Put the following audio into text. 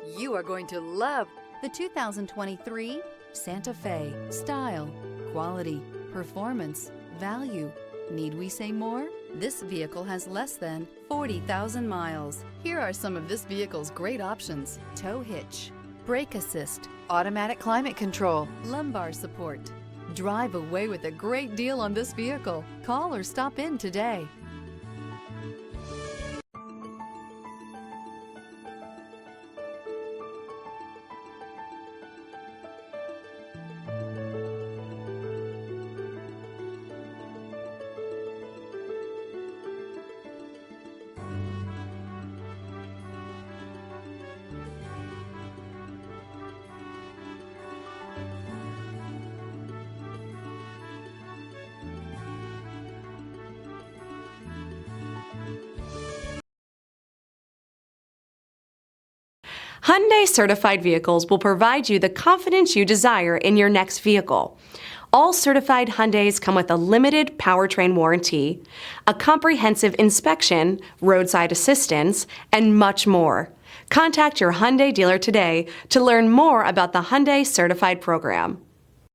You are going to love the 2023 Santa Fe. Style, quality, performance, value. Need we say more? This vehicle has less than 40,000 miles. Here are some of this vehicle's great options: tow hitch, brake assist, automatic climate control, lumbar support. Drive away with a great deal on this vehicle. Call or stop in today. Hyundai certified vehicles will provide you the confidence you desire in your next vehicle. All certified Hyundais come with a limited powertrain warranty, a comprehensive inspection, roadside assistance, and much more. Contact your Hyundai dealer today to learn more about the Hyundai Certified program.